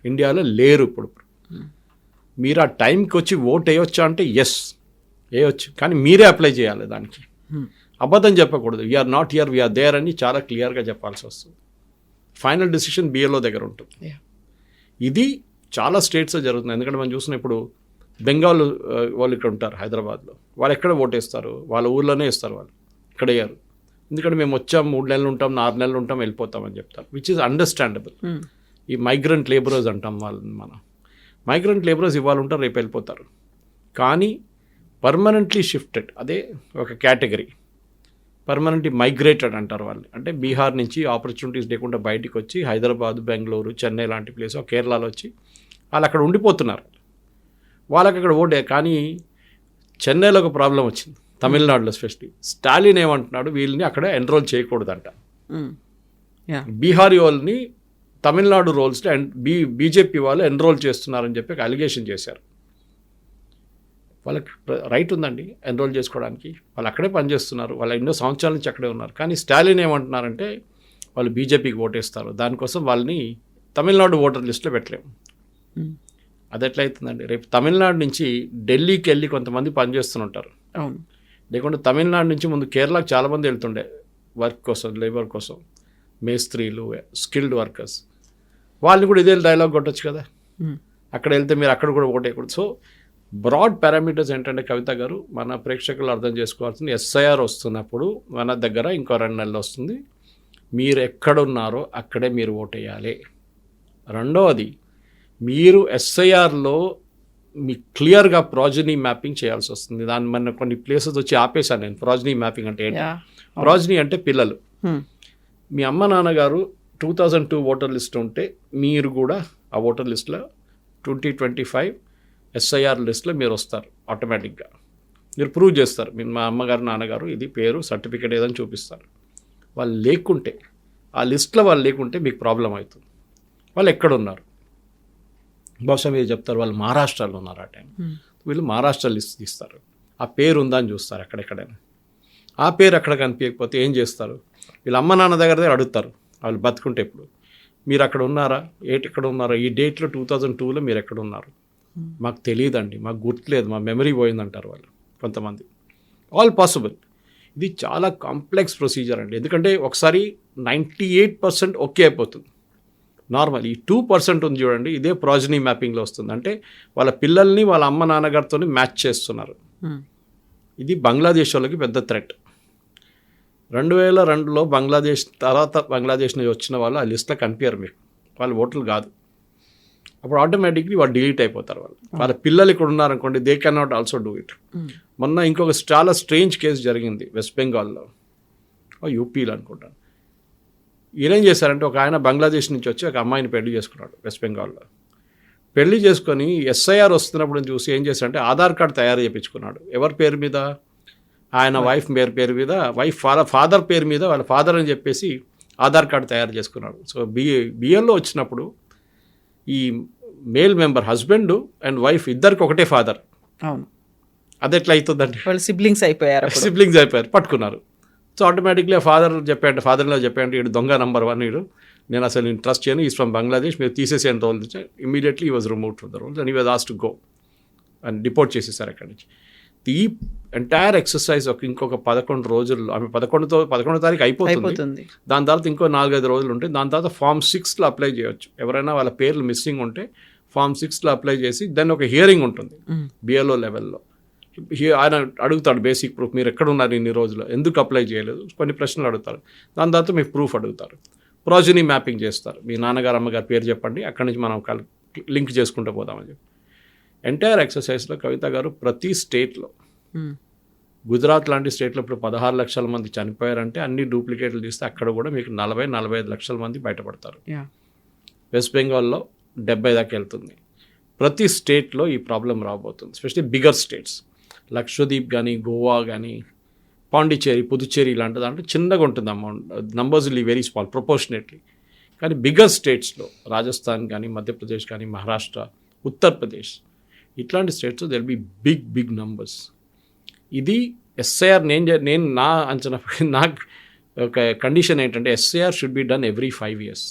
ఇండియాలో లేరు. ఇప్పుడు మీరు ఆ టైంకి వచ్చి ఓట్ వేయొచ్చా అంటే ఎస్ వేయొచ్చు, కానీ మీరే అప్లై చేయాలి దానికి. అబద్ధం చెప్పకూడదు, we are not here we are there అని చాలా క్లియర్గా చెప్పాల్సి వస్తుంది. ఫైనల్ డిసిషన్ బిఎల్ఓ దగ్గర ఉంటుంది. ఇది చాలా స్టేట్స్లో జరుగుతుంది. ఎందుకంటే మనం చూసిన ఇప్పుడు బెంగాల్ వాళ్ళు ఇక్కడ ఉంటారు హైదరాబాద్లో, వాళ్ళు ఎక్కడ ఓటేస్తారు, వాళ్ళ ఊర్లోనే ఇస్తారు, వాళ్ళు ఇక్కడ వేయరు. ఎందుకంటే మేము వచ్చాం 3 నెలలు ఉంటాం 4 నెలలు ఉంటాం వెళ్ళిపోతామని చెప్తారు, విచ్ ఈజ్ అండర్స్టాండబుల్. ఈ మైగ్రెంట్ లేబరర్స్ అంటాం వాళ్ళని మనం. మైగ్రెంట్ లేబరర్స్ ఇవాళ ఉంటారు రేపు వెళ్ళిపోతారు, కానీ పర్మనెంట్లీ షిఫ్టెడ్ అదే ఒక కేటగిరీ. పర్మనెంట్లీ మైగ్రేటెడ్ అంటారు వాళ్ళు, అంటే బీహార్ నుంచి ఆపర్చునిటీస్ లేకుండా బయటికి వచ్చి హైదరాబాద్, బెంగళూరు, చెన్నై లాంటి ప్లేస్, కేరళలో వచ్చి వాళ్ళు అక్కడ ఉండిపోతున్నారు. వాళ్ళకి అక్కడ ఓటే. కానీ చెన్నైలో ఒక ప్రాబ్లం వచ్చింది, తమిళనాడులో స్పెషల్లీ. స్టాలిన్ ఏమంటున్నాడు, వీళ్ళని అక్కడ ఎన్రోల్ చేయకూడదంట. బీహారీ వాళ్ళని తమిళనాడు రోల్స్లో బీజేపీ వాళ్ళు ఎన్రోల్ చేస్తున్నారని చెప్పి అలిగేషన్ చేశారు. వాళ్ళకి రైట్ ఉందండి ఎన్రోల్ చేసుకోవడానికి, వాళ్ళు అక్కడే పనిచేస్తున్నారు, వాళ్ళు ఎన్నో సంవత్సరాల నుంచి అక్కడే ఉన్నారు. కానీ స్టాలిన్ ఏమంటున్నారంటే వాళ్ళు బీజేపీకి ఓటేస్తారు, దానికోసం వాళ్ళని తమిళనాడు ఓటర్ లిస్టులో పెట్టలేము. అది ఎట్లయితుందండి? రేపు తమిళనాడు నుంచి ఢిల్లీకి వెళ్ళి కొంతమంది పనిచేస్తుంటారు. అవును. లేకుంటే తమిళనాడు నుంచి ముందు కేరళకు చాలామంది వెళ్తుండే వర్క్ కోసం, లేబర్ కోసం, మేస్త్రీలు, స్కిల్డ్ వర్కర్స్. వాళ్ళని కూడా ఇదే డైలాగ్ కొట్టచ్చు కదా, అక్కడ వెళ్తే మీరు అక్కడ కూడా ఓటేయకూడదు. సో బ్రాడ్ పారామీటర్స్ ఏంటంటే కవిత గారు, మన ప్రేక్షకులు అర్థం చేసుకోవాల్సింది, ఎస్ఐఆర్ వస్తున్నప్పుడు మన దగ్గర ఇంకో 2 నెలలు వస్తుంది, మీరు ఎక్కడున్నారో అక్కడే మీరు ఓటేయాలి. రెండవది, మీరు ఎస్ఐఆర్లో మీ క్లియర్గా ప్రాజనీ మ్యాపింగ్ చేయాల్సి వస్తుంది. దాన్ని మన కొన్ని ప్లేసెస్ వచ్చి ఆపేశాను నేను. ప్రాజనీ మ్యాపింగ్ అంటే ఏంటి? ప్రాజనీ అంటే పిల్లలు. మీ అమ్మ నాన్నగారు 2002 ఓటర్ లిస్ట్ ఉంటే మీరు కూడా ఆ ఓటర్ లిస్ట్లో 2025 ఎస్ఐఆర్ లిస్ట్లో మీరు వస్తారు ఆటోమేటిక్గా. మీరు ప్రూవ్ చేస్తారు, మీరు మా అమ్మగారు నాన్నగారు ఇది పేరు సర్టిఫికేట్ ఏదని చూపిస్తారు. వాళ్ళు లేకుంటే, ఆ లిస్ట్లో వాళ్ళు లేకుంటే మీకు ప్రాబ్లం అవుతుంది. వాళ్ళు ఎక్కడున్నారు? బహుశా మీరు చెప్తారు వాళ్ళు మహారాష్ట్రలో ఉన్నారు ఆ టైం. వీళ్ళు మహారాష్ట్ర లిస్ట్ తీస్తారు, ఆ పేరు ఉందా అని చూస్తారు ఎక్కడెక్కడైనా. ఆ పేరు అక్కడ కనిపించకపోతే ఏం చేస్తారు? వీళ్ళ అమ్మ నాన్న దగ్గర అడుగుతారు, వాళ్ళు బతుకుంటే ఇప్పుడు మీరు అక్కడ ఉన్నారా, ఎక్కడ ఉన్నారా, ఈ డేట్లో 2002లో మీరు ఎక్కడ ఉన్నారు? మాకు తెలియదండి, మాకు గుర్తులేదు, మా మెమరీ పోయిందంటారు వాళ్ళు కొంతమంది. All possible. ఇది చాలా కాంప్లెక్స్ ప్రొసీజర్ అండి, ఎందుకంటే ఒకసారి 98% ఓకే అయిపోతుంది నార్మల్. ఈ 2% ఉంది చూడండి, ఇదే ప్రాజనీ మ్యాపింగ్లో వస్తుంది. అంటే వాళ్ళ పిల్లల్ని వాళ్ళ అమ్మ నాన్నగారితో మ్యాచ్ చేస్తున్నారు. ఇది బంగ్లాదేశ్ వాళ్ళకి పెద్ద థ్రెట్. 2002లో బంగ్లాదేశ్ తర్వాత బంగ్లాదేశ్ నుంచి వచ్చిన వాళ్ళు ఆ లిస్ట్లో కనిపించారు మీకు, వాళ్ళు ఓట్లు కాదు. అప్పుడు ఆటోమేటిక్లీ వాళ్ళు డిలీట్ అయిపోతారు. వాళ్ళ పిల్లలు ఇక్కడ ఉన్నారనుకోండి, they can not also do it. మొన్న ఇంకొక చాలా స్ట్రేంజ్ కేసు జరిగింది వెస్ట్ బెంగాల్లో, యూపీలో అనుకుంటాను. ఈయనేం చేశారంటే, ఒక ఆయన బంగ్లాదేశ్ నుంచి వచ్చి ఒక అమ్మాయిని పెళ్లి చేసుకున్నాడు వెస్ట్ బెంగాల్లో. పెళ్లి చేసుకొని ఎస్ఐఆర్ వస్తున్నప్పుడు చూసి ఏం చేశారంటే ఆధార్ కార్డు తయారు చేయించుకున్నాడు. ఎవరి పేరు మీద? ఆయన వైఫ్ పేరు మీద, వైఫ్ ఫాదర్ పేరు మీద, వాళ్ళ ఫాదర్ అని చెప్పేసి ఆధార్ కార్డు తయారు చేసుకున్నాడు. సో బిఎల్లో వచ్చినప్పుడు ఈ male member husband and wife ఇద్దరికి ఒకటే ఫాదర్. అవును. అది ఎట్లా అవుతుందండి? వాళ్ళు సిబ్లింగ్స్ అయిపోయారు. పట్టుకున్నారు. సో ఆటోమేటిక్లీ ఫాదర్లో చెప్పాడు వీడు దొంగ నంబర్ 1, వీడు నేను అసలు నేను ట్రస్ట్ చేయను, ఈజ్ ఫ్రమ్ బంగ్లాదేశ్, మీరు తీసేసేయండి రోల్ నుంచి. Immediately he was removed from the rolls and he was asked to go and deport చేసేసారు అక్కడి నుంచి. ఈ ఎంటైర్ ఎక్సర్సైజ్ ఇంకొక 11 రోజుల్లో, ఆమె 11వ తారీఖు అయిపోతుంది. దాని తర్వాత ఇంకో 4-5 రోజులు ఉంటాయి. దాని తర్వాత Form 6లో అప్లై చేయొచ్చు. ఎవరైనా వాళ్ళ పేర్లు మిస్సింగ్ ఉంటే Form 6లో అప్లై చేసి దాన్ని ఒక హియరింగ్ ఉంటుంది బిఎల్ఓ లెవెల్లో. ఆయన అడుగుతాడు బేసిక్ ప్రూఫ్, మీరు ఎక్కడ ఉన్నారు ఇన్ని రోజులు, ఎందుకు అప్లై చేయలేదు, కొన్ని ప్రశ్నలు అడుగుతారు. దాని తర్వాత మీకు ప్రూఫ్ అడుగుతారు. ప్రోజనీ మ్యాపింగ్ చేస్తారు. మీ నాన్నగారు అమ్మగారు పేరు చెప్పండి, అక్కడి నుంచి మనం లింక్ చేసుకుంటూ పోదామని చెప్పి. ఎంటైర్ ఎక్సర్సైజ్లో కవిత గారు ప్రతి స్టేట్లో, గుజరాత్ లాంటి స్టేట్లో ఇప్పుడు 16 లక్షల మంది చనిపోయారంటే అన్ని డూప్లికేట్లు తీస్తే అక్కడ కూడా మీకు 40-45 లక్షల మంది బయటపడతారు. వెస్ట్ బెంగాల్లో 70 దాకా వెళ్తుంది. ప్రతి స్టేట్లో ఈ ప్రాబ్లం రాబోతుంది, ఎస్పెషలీ బిగ్గర్ స్టేట్స్. లక్షద్వీప్ కానీ, గోవా కానీ, పాండిచేరి, పుదుచ్చేరి ఇలాంటి దాంట్లో చిన్నగా ఉంటుంది amount, numbers will very small proportionately. కానీ బిగ్గర్ స్టేట్స్లో రాజస్థాన్ కానీ, మధ్యప్రదేశ్ కానీ, మహారాష్ట్ర, ఉత్తరప్రదేశ్ ఇట్లాంటి states there be big numbers. ఇది ఎస్ఐఆర్ నేను నా అంచనా, నాకు ఒక కండిషన్ ఏంటంటే SIR should be done every 5 years.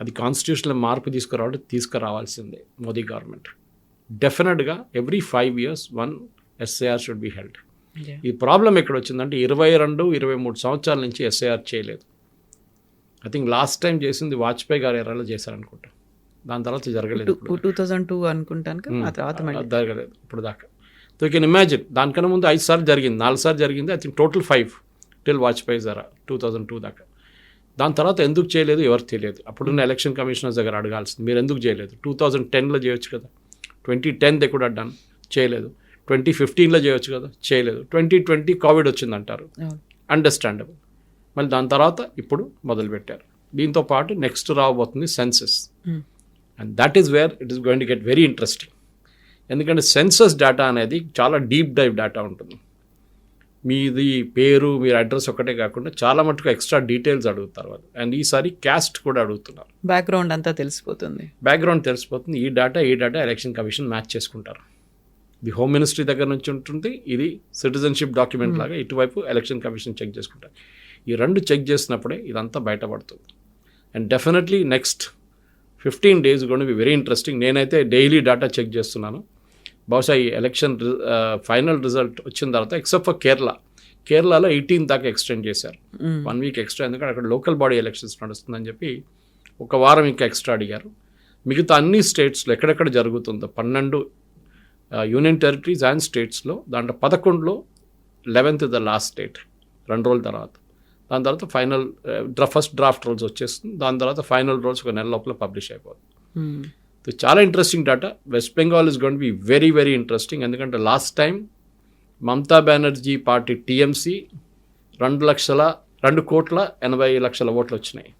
అది కాన్స్టిట్యూషన్లో మార్పు తీసుకురావాల్సిందే మోదీ గవర్నమెంట్. డెఫినెట్గా every 5 years 1 SIR should be held. ఈ ప్రాబ్లం ఎక్కడ వచ్చిందంటే 22-23 సంవత్సరాల నుంచి ఎస్ఐఆర్ చేయలేదు. ఐ థింక్ లాస్ట్ టైం చేసింది వాజ్పేయి గారు ఎరాలో చేశారనుకుంటా. దాని తర్వాత జరగలేదు. 2002 అనుకుంటాను, ఆ తర్వాత జరగలేదు ఇప్పుడు దాకా. సో యూ కెన్ ఇమాజిన్, దానికన్నా ముందు 5 సార్లు జరిగింది, 4 సార్లు జరిగింది. I think total 5 till Vajpayee జరా 2002 దాకా. దాని తర్వాత ఎందుకు చేయలేదు ఎవరికి తెలియదు. అప్పుడున్న ఎలక్షన్ కమిషనర్స్ దగ్గర అడగాల్సింది, మీరు ఎందుకు చేయలేదు? 2010లో చేయొచ్చు కదా, 2010 దే కూడా డన్, చేయలేదు. 2015లో చేయొచ్చు కదా, చేయలేదు. 2020 కోవిడ్ వచ్చిందంటారు, అండర్స్టాండబుల్. మళ్ళీ దాని తర్వాత ఇప్పుడు మొదలుపెట్టారు. దీంతో పాటు నెక్స్ట్ రాబోతుంది census, and that is where it is going to get very interesting. ఎందుకంటే సెన్సస్ డేటా అనేది చాలా డీప్ డైవ్ డేటా ఉంటుంది. మీది పేరు, మీరు అడ్రస్ ఒకటే కాకుండా చాలా మటుకు ఎక్స్ట్రా డీటెయిల్స్ అడుగుతారు వాళ్ళు. అండ్ ఈసారి క్యాస్ట్ కూడా అడుగుతున్నారు. బ్యాక్గ్రౌండ్ అంతా తెలిసిపోతుంది. ఈ డేటా ఎలక్షన్ కమిషన్ మ్యాచ్ చేసుకుంటారు. ఇది హోమ్ మినిస్ట్రీ దగ్గర నుంచి ఉంటుంది, ఇది సిటిజన్షిప్ డాక్యుమెంట్ లాగా ఇటువైపు ఎలక్షన్ కమిషన్ చెక్ చేసుకుంటారు. ఈ 2 చెక్ చేసినప్పుడే ఇదంతా బయటపడుతుంది. And definitely next 15 days going to be very interesting. నేనైతే డైలీ డేటా చెక్ చేస్తున్నాను. బహుశా ఈ ఎలక్షన్ ఫైనల్ రిజల్ట్ వచ్చిన తర్వాత, ఎక్సెప్ట్ ఫర్ కేరళలో 18 దాకా ఎక్స్టెండ్ చేశారు, 1 week ఎక్స్ట్రా. ఎందుకంటే అక్కడ లోకల్ బాడీ ఎలక్షన్స్ నడుస్తుందని చెప్పి 1 వారం ఇంకా ఎక్స్ట్రా అడిగారు. మిగతా అన్ని స్టేట్స్లో ఎక్కడెక్కడ జరుగుతుందో 12 యూనియన్ టెరిటరీస్ అండ్ స్టేట్స్లో, దాంట్లో 11లో 11th ద లాస్ట్ స్టేట్ 2 రోజుల తర్వాత. దాని తర్వాత ఫైనల్ ఫస్ట్ డ్రాఫ్ట్ రోల్స్ వచ్చేస్తుంది. దాని తర్వాత ఫైనల్ రోల్స్ 1 నెల లోపల పబ్లిష్ అయిపోతుంది. చాలా interesting data. West Bengal is going to be very very interesting. ఎందుకంటే last time Mamata Banerjee party TMC 2,80,00,000 ఓట్లు వచ్చినాయి.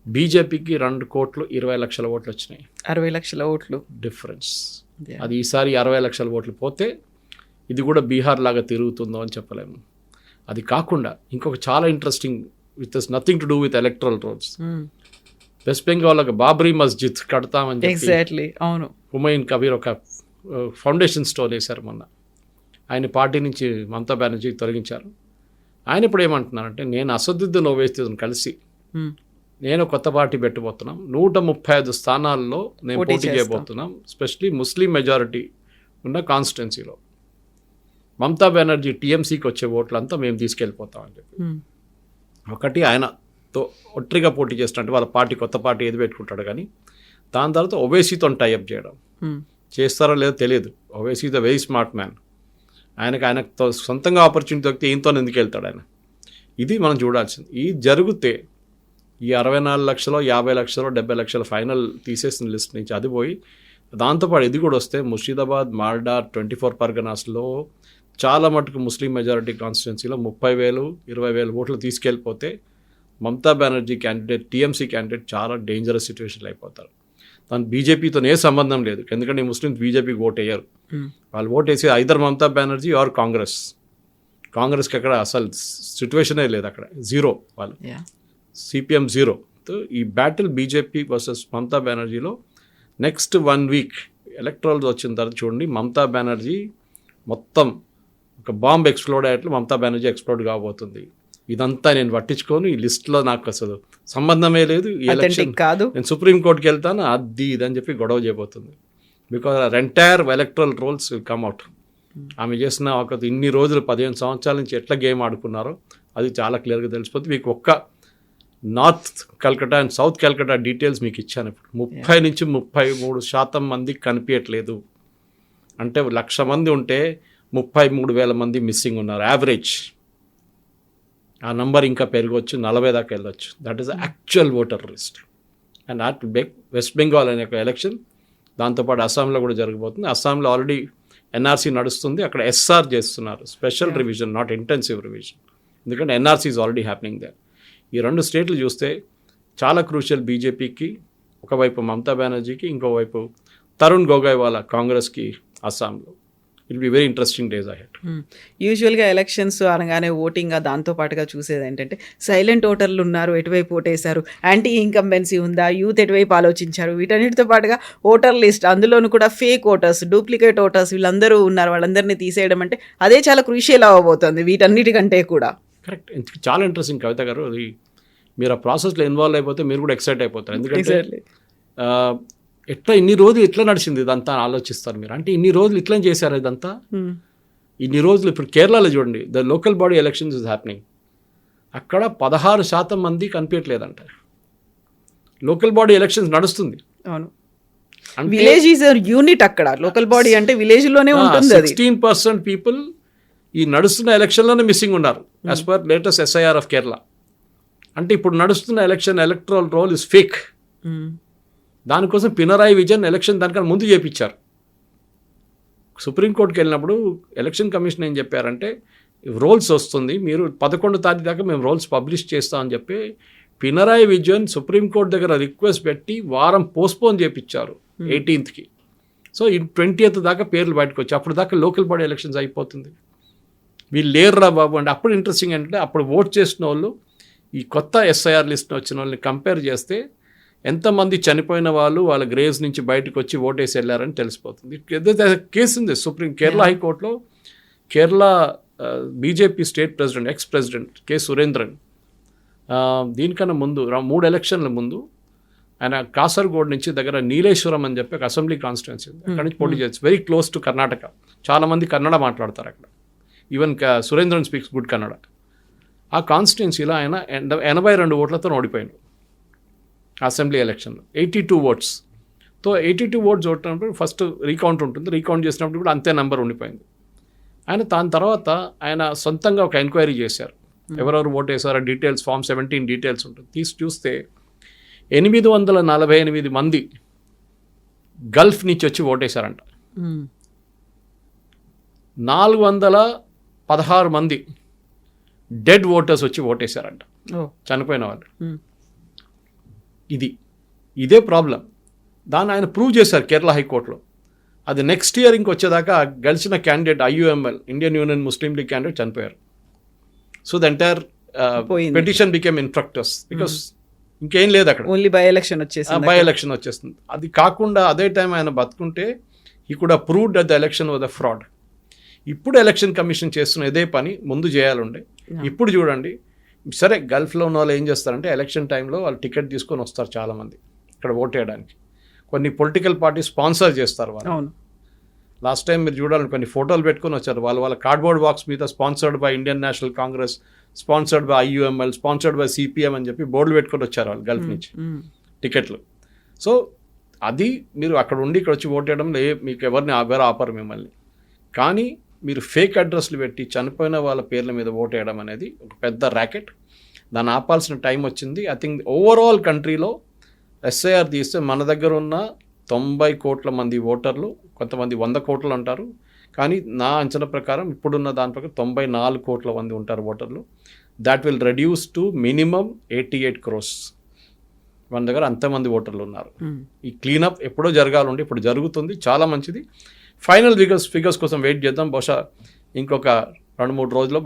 బీజేపీకి 2,20,00,000 ఓట్లు వచ్చినాయి. 60 లక్షల ఓట్లు డిఫరెన్స్. అది ఈసారి 60 లక్షల ఓట్లు పోతే ఇది కూడా బీహార్ లాగా తిరుగుతుందో అని చెప్పలేము. అది కాకుండా ఇంకొక చాలా interesting, with nothing to do with electoral roles. West Bengal ఒక బాబ్రీ మస్జిద్ కడతామని చెప్పి అవును, హుమాయూన్ కబీర్ ఒక ఫౌండేషన్ స్టోర్ వేశారు మొన్న. ఆయన పార్టీ నుంచి మమతా బెనర్జీ తొలగించారు. ఆయన ఇప్పుడు ఏమంటున్నారంటే, నేను అసదుద్దీన్ ఓవైసీతో కలిసి నేను కొత్త పార్టీ పెట్టబోతున్నాం, 135 స్థానాల్లో నేను పోటీ చేయబోతున్నాం, స్పెషలీ ముస్లిం మెజారిటీ ఉన్న కాన్స్టిట్యున్సీలో. మమతా బెనర్జీ టీఎంసీకి వచ్చే ఓట్లంతా మేము తీసుకెళ్ళిపోతామని చెప్పి ఒకటి ఆయనతో ఒట్టిగా పోటీ చేస్తున్నట్టు వాళ్ళ పార్టీ కొత్త పార్టీ ఏది పెట్టుకుంటాడు. కానీ దాని తర్వాత ఓవైసీతో టైఅప్ చేయడం చేస్తారో లేదో తెలియదు. Owaisi is a very smart man. ఆయనతో సొంతంగా ఆపర్చునిటీ దొరికితే ఈయనతో ఎందుకు వెళ్తాడు ఆయన? ఇది మనం చూడాల్సింది. ఇది జరిగితే ఈ 64 లక్షలు, 50 లక్షలు, 70 లక్షల ఫైనల్ తీసేసిన లిస్ట్ నుంచి అది పోయి, దాంతోపాటు ఇది కూడా వస్తే ముర్షిదాబాద్, మాల్డా, 24 పర్గనాస్లో చాలా మటుకు ముస్లిం మెజారిటీ కాన్స్టిట్యున్సీలో 30,000, 20,000 ఓట్లు తీసుకెళ్ళిపోతే Mamata Banerjee candidate, TMC candidate చాలా డేంజరస్ సిచ్యువేషన్లో అయిపోతారు. దాని బీజేపీతో ఏ సంబంధం లేదు. ఎందుకంటే ఈ ముస్లిమ్స్ బీజేపీకి ఓట్ వేయరు. వాళ్ళు ఓట్ వేసి ఐదర్ మమతా బెనర్జీ ఆర్ కాంగ్రెస్కి అక్కడ అసలు సిచ్యువేషనే లేదు, అక్కడ జీరో. వాళ్ళు సిపిఎం జీరో. ఈ బ్యాటిల్ బీజేపీ వర్సెస్ మమతా బెనర్జీలో నెక్స్ట్ 1 week ఎలక్ట్రల్స్ వచ్చిన తర్వాత చూడండి, మమతా బెనర్జీ మొత్తం ఒక బాంబ్ ఎక్స్ప్లోడ్ అయ్యేట్లు మమతా బెనర్జీ ఎక్స్ప్లోడ్ కాబోతుంది. ఇదంతా నేను పట్టించుకోను, ఈ లిస్ట్లో నాకు అసలు సంబంధమే లేదు, ఈ ఎలక్షన్ కాదు, నేను సుప్రీంకోర్టుకి వెళ్తాను, అది ఇదని చెప్పి గొడవ చేయబోతుంది. Because entire electoral roles will come out. ఆమె చేసిన ఒక ఇన్ని రోజులు 15 సంవత్సరాల నుంచి ఎట్లా గేమ్ ఆడుకున్నారో అది చాలా క్లియర్గా తెలిసిపోతుంది. మీకు ఒక్క north Calcutta and south Calcutta details మీకు ఇచ్చాను. ఇప్పుడు 30 నుంచి 33% మందికి కనిపించట్లేదు. అంటే 1,00,000 మంది ఉంటే 33,000 మంది మిస్సింగ్ ఉన్నారు యావరేజ్. ఆ నంబర్ ఇంకా పెరగవచ్చు, 40 దాకా వెళ్ళొచ్చు. That is actual voter list. And at west Bengal అనే ఒక ఎలక్షన్, దాంతోపాటు అస్సాంలో కూడా జరగబోతుంది. అస్సాంలో ఆల్రెడీ ఎన్ఆర్సీ నడుస్తుంది, అక్కడ ఎస్ఆర్ చేస్తున్నారు, special revision, not intensive revision. ఎందుకంటే NRC is already happening there. ఈ 2 స్టేట్లు చూస్తే చాలా క్రూషియల్ బీజేపీకి, ఒకవైపు మమతా బెనర్జీకి, ఇంకోవైపు తరుణ్ గొగోయ్ వాళ్ళ కాంగ్రెస్కి అస్సాంలో. It be very interesting days ahead. యూజువల్గా ఎలక్షన్స్ అనగానే ఓటింగ్ దాంతో పాటుగా చూసేది ఏంటంటే సైలెంట్ ఓటర్లు ఉన్నారు, ఎటువైపు ఓటేశారు, యాంటీ ఇన్కంబెన్సీ ఉందా, యూత్ ఎటువైపు ఆలోచించారు, వీటన్నిటితో పాటుగా ఓటర్ లిస్ట్, అందులోనూ కూడా ఫేక్ ఓటర్స్, డూప్లికేట్ ఓటర్స్ వీళ్ళందరూ ఉన్నారు, వాళ్ళందరినీ తీసేయడం అంటే అదే చాలా క్రూషియల్ అవ్వబోతోంది వీటన్నిటికంటే కూడా. కరెక్ట్. చాలా ఇంట్రెస్టింగ్ కవిత గారు. అది మీరు ఆ ప్రాసెస్లో ఇన్వాల్వ్ అయిపోతే మీరు కూడా ఎక్సైట్ అయిపోతారు. ఎందుకంటే ఎట్లా ఇన్ని రోజులు ఎట్లా నడిచింది ఇదంతా ఆలోచిస్తారు మీరు. అంటే ఇన్ని రోజులు ఇట్లా చేశారు ఇదంతా. ఇన్ని రోజులు ఇప్పుడు కేరళలో చూడండి, the local body elections is happening. అక్కడ 16% మంది కనిపించట్లేదంట. లోకల్ బాడీ ఎలక్షన్స్ నడుస్తుంది. అవును, విలేజ్ ఈజ్ యూనిట్. అక్కడ లోకల్ బాడీ అంటే విలేజ్ లోనే ఉంటుంది. 16% పీపుల్ ఈ నడుస్తున్న ఎలక్షన్లోనే మిస్సింగ్ ఉన్నారు as per latest SIR of Kerala. అంటే ఇప్పుడు నడుస్తున్న ఎలక్ట్రల్ రోల్ ఇస్ ఫేక్. దానికోసం పినరాయి విజయన్ ఎలక్షన్ దానికన్నా ముందు చేపించారు. సుప్రీంకోర్టుకి వెళ్ళినప్పుడు ఎలక్షన్ కమిషన్ ఏం చెప్పారంటే, రోల్స్ వస్తుంది, మీరు 11వ తారీఖు దాకా మేము రోల్స్ పబ్లిష్ చేస్తామని చెప్పి పినరాయి విజయన్ సుప్రీంకోర్టు దగ్గర రిక్వెస్ట్ పెట్టి వారం పోస్ట్పోన్ చేపించారు 18th. సో ఈ 20th దాకా పేర్లు బయటకు వచ్చి అప్పుడు దాకా లోకల్ బాడీ ఎలక్షన్స్ అయిపోతుంది. వీళ్ళు లేరురా బాబు అంటే అప్పుడు ఇంట్రెస్టింగ్ ఏంటంటే, అప్పుడు ఓట్ చేసిన వాళ్ళు ఈ కొత్త SIR లిస్ట్ వచ్చిన వాళ్ళని కంపేర్ చేస్తే ఎంతమంది చనిపోయిన వాళ్ళు వాళ్ళ గ్రేవ్స్ నుంచి బయటకు వచ్చి ఓటేసి వెళ్ళారని తెలిసిపోతుంది. కేసు ఉంది కేరళ హైకోర్టులో. Kerala BJP state president, ex president K. Surendran, దీనికన్నా ముందు 3 ఎలక్షన్ల ముందు ఆయన కాసర్గోడ్ నుంచి దగ్గర నీలేశ్వరం అని చెప్పి ఒక అసెంబ్లీ కాన్స్టిట్యున్సీ ఉంది, అక్కడి నుంచి పోటీ చేయొచ్చు. Very close to Karnataka. చాలామంది కన్నడ మాట్లాడతారు అక్కడ. Even Surendran speaks good Kannada. ఆ కాన్స్టిట్యున్సీలో ఆయన 82 ఓట్లతో ఓడిపోయాడు అసెంబ్లీ ఎలక్షన్లో. 82 ఓట్స్తో 82 ఓట్స్ ఓటినప్పుడు ఫస్ట్ రీకౌంట్ ఉంటుంది. రీకౌంట్ చేసినప్పుడు కూడా అంతే నెంబర్ ఉండిపోయింది. దాని తర్వాత ఆయన సొంతంగా ఒక ఎంక్వైరీ చేశారు, ఎవరెవరు ఓట్ వేసారో డీటెయిల్స్, Form 17 డీటెయిల్స్ ఉంటుంది. తీసి చూస్తే 848 మంది గల్ఫ్ నుంచి వచ్చి ఓటేశారంట. 416 మంది డెడ్ ఓటర్స్ వచ్చి ఓటేశారంట, చనిపోయిన వాళ్ళు. ఇదే ప్రాబ్లం. దాన్ని ఆయన ప్రూవ్ చేశారు కేరళ హైకోర్టులో. అది నెక్స్ట్ ఇయర్ ఇంకొచ్చేదాకా గెలిచిన candidate IUML, Indian Union Muslim League candidate చనిపోయారు. So the entire petition became infructuous because ఇంకేం లేదు అక్కడ, ఓన్లీ బై ఎలక్షన్ వచ్చేస్తుంది. అది కాకుండా అదే టైం ఆయన బతుకుంటే he could have proved that the election was a fraud. ఇప్పుడు ఎలక్షన్ కమిషన్ చేస్తున్న ఇదే పని ముందు చేయాలండే. ఇప్పుడు చూడండి, సరే గల్ఫ్లో ఉన్న వాళ్ళు ఏం చేస్తారంటే ఎలక్షన్ టైంలో వాళ్ళు టికెట్ తీసుకొని వస్తారు చాలామంది ఇక్కడ ఓట్ వేయడానికి. కొన్ని పొలిటికల్ పార్టీ స్పాన్సర్ చేస్తారు వాళ్ళు. లాస్ట్ టైం మీరు చూడాలని కొన్ని ఫోటోలు పెట్టుకొని వచ్చారు. వాళ్ళ కార్డ్బోర్డ్ బాక్స్ మీద sponsored by Indian national Congress, sponsored by IUML, sponsored by CPM అని చెప్పి బోర్డులు పెట్టుకొని వచ్చారు వాళ్ళు గల్ఫ్ నుంచి టికెట్లు. సో అది మీరు అక్కడ ఉండి ఇక్కడ వచ్చి ఓట్ వేయడంలో మీకు ఎవరు ఆపరు మిమ్మల్ని. కానీ మీరు ఫేక్ అడ్రస్లు పెట్టి చనిపోయిన వాళ్ళ పేర్ల మీద ఓట్ వేయడం అనేది ఒక పెద్ద ర్యాకెట్. దాన్ని ఆపాల్సిన టైం వచ్చింది. ఐ థింక్ ఓవరాల్ కంట్రీలో SIR తీస్తే మన దగ్గర ఉన్న 90 కోట్ల మంది ఓటర్లు, కొంతమంది 100 కోట్లు అంటారు, కానీ నా అంచనా ప్రకారం ఇప్పుడున్న దాని ప్రకారం 94 కోట్ల మంది ఉంటారు ఓటర్లు. That will reduce to minimum 88 crores. మన దగ్గర అంతమంది ఓటర్లు ఉన్నారు. ఈ క్లీనప్ ఎప్పుడో జరగాలండి, ఇప్పుడు జరుగుతుంది, చాలా మంచిది. ఫైనల్ ఫిగర్స్ కోసం వెయిట్ చేద్దాం. బహుశా ఇంకొక 2-3 రోజుల్లో,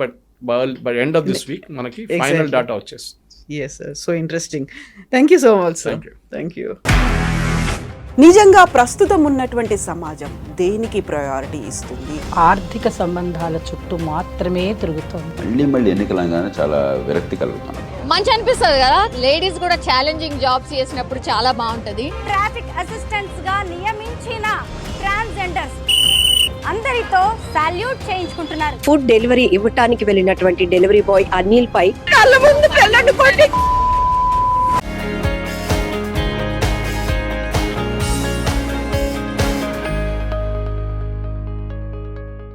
by end of this week మనకి ఫైనల్ డేటా వచ్చేస్తుంది. Yes, sir. So interesting. Thank you so much, sir. Thank you. నిజంగా ప్రస్తుతం ఉన్నటువంటి సమాజం దేనికి ప్రయారిటీ ఇస్తుంది? ఆర్థిక సంబంధాల చుట్టూ మాత్రమే తిరుగుతోంది. మళ్ళీ ఎన్నికలంగానే చాలా విరక్తి కలుగుతున్నాం. మంచి అనిపిస్తుంది కదా, లేడీస్ కూడా ఛాలెంజింగ్ జాబ్స్ చేసినప్పుడు చాలా బాగుంటది. ట్రాఫిక్ అసిస్టెంట్స్ గా నియమించిన ట్రాన్స్జెండర్స్ అందరితో సాల్యూట్ చేయించుకుంటున్నారు. ఫుడ్ డెలివరీ ఇవ్వటానికి వెళ్ళినటువంటి డెలివరీ బాయ్ అనిల్ పై కళ్ళ ముందు పెళ్ళండి